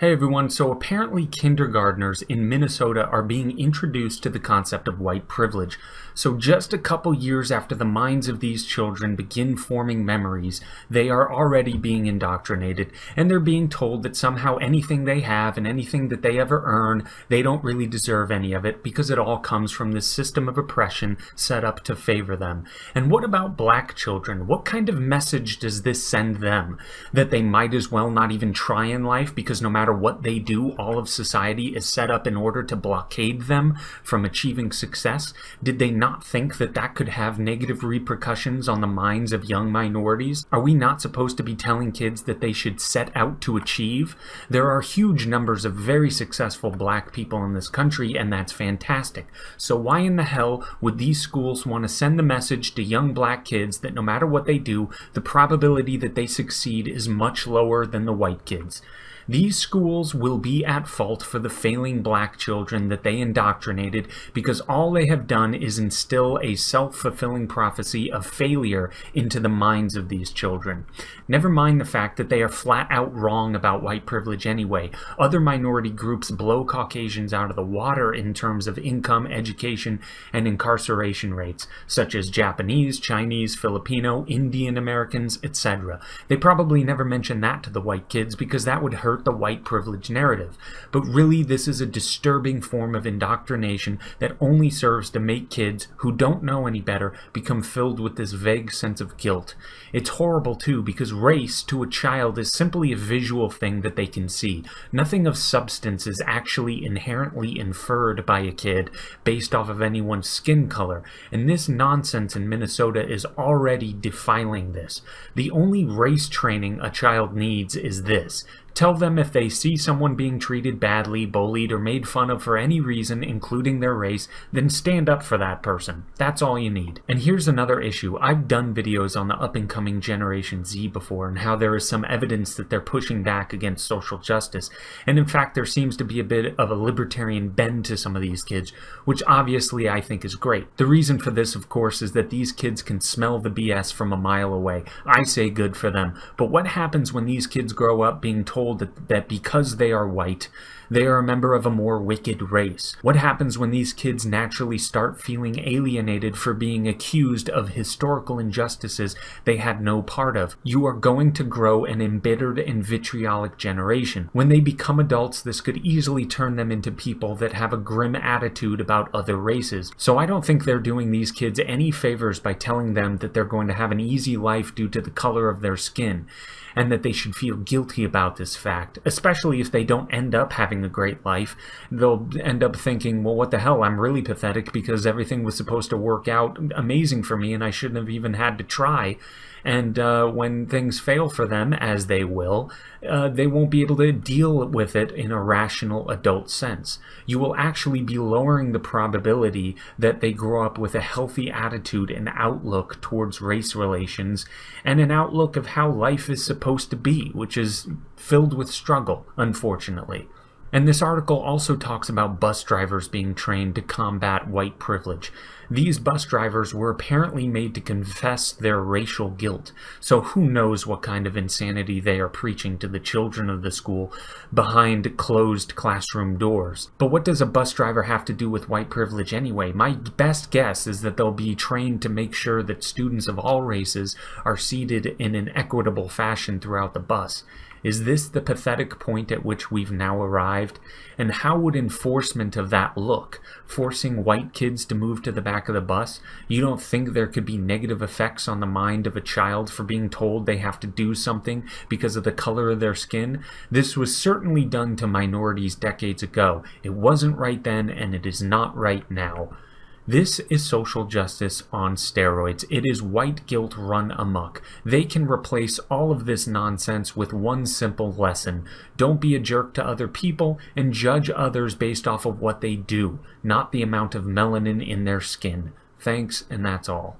Hey everyone, so apparently kindergartners in Minnesota are being introduced to the concept of white privilege. So just a couple years after the minds of these children begin forming memories, they are already being indoctrinated, and they're being told that somehow anything they have and anything that they ever earn, they don't really deserve any of it because it all comes from this system of oppression set up to favor them. And what about black children? What kind of message does this send them? That they might as well not even try in life because no matter what they do, all of society is set up in order to blockade them from achieving success? Did they not think that that could have negative repercussions on the minds of young minorities? Are we not supposed to be telling kids that they should set out to achieve? There are huge numbers of very successful black people in this country, and that's fantastic. So why in the hell would these schools want to send the message to young black kids that no matter what they do, the probability that they succeed is much lower than the white kids? These schools will be at fault for the failing black children that they indoctrinated because all they have done is instill a self-fulfilling prophecy of failure into the minds of these children. Never mind the fact that they are flat out wrong about white privilege anyway. Other minority groups blow Caucasians out of the water in terms of income, education, and incarceration rates, such as Japanese, Chinese, Filipino, Indian Americans, etc. They probably never mention that to the white kids because that would hurt the white privilege narrative. But really, this is a disturbing form of indoctrination that only serves to make kids who don't know any better become filled with this vague sense of guilt. It's horrible too because race to a child is simply a visual thing that they can see. Nothing of substance is actually inherently inferred by a kid based off of anyone's skin color, and this nonsense in Minnesota is already defiling this. The only race training a child needs is this. Tell them if they see someone being treated badly, bullied, or made fun of for any reason, including their race, then stand up for that person. That's all you need. And here's another issue. I've done videos on the up-and-coming Generation Z before and how there is some evidence that they're pushing back against social justice. And in fact, there seems to be a bit of a libertarian bend to some of these kids, which obviously I think is great. The reason for this, of course, is that these kids can smell the BS from a mile away. I say good for them. But what happens when these kids grow up being told that because they are white, they are a member of a more wicked race? What happens when these kids naturally start feeling alienated for being accused of historical injustices they had no part of? You are going to grow an embittered and vitriolic generation. When they become adults, this could easily turn them into people that have a grim attitude about other races. So I don't think they're doing these kids any favors by telling them that they're going to have an easy life due to the color of their skin, and that they should feel guilty about this fact, especially if they don't end up having a great life. They'll end up thinking, well, what the hell, I'm really pathetic because everything was supposed to work out amazing for me and I shouldn't have even had to try. And when things fail for them, as they will, they won't be able to deal with it in a rational adult sense. You will actually be lowering the probability that they grow up with a healthy attitude and outlook towards race relations and an outlook of how life is supposed to be, which is filled with struggle, unfortunately. And this article also talks about bus drivers being trained to combat white privilege. These bus drivers were apparently made to confess their racial guilt, so who knows what kind of insanity they are preaching to the children of the school behind closed classroom doors. But what does a bus driver have to do with white privilege anyway? My best guess is that they'll be trained to make sure that students of all races are seated in an equitable fashion throughout the bus. Is this the pathetic point at which we've now arrived? And how would enforcement of that look? Forcing white kids to move to the back of the bus? You don't think there could be negative effects on the mind of a child for being told they have to do something because of the color of their skin? This was certainly done to minorities decades ago. It wasn't right then, and it is not right now. This is social justice on steroids. It is white guilt run amok. They can replace all of this nonsense with one simple lesson. Don't be a jerk to other people and judge others based off of what they do, not the amount of melanin in their skin. Thanks, and that's all.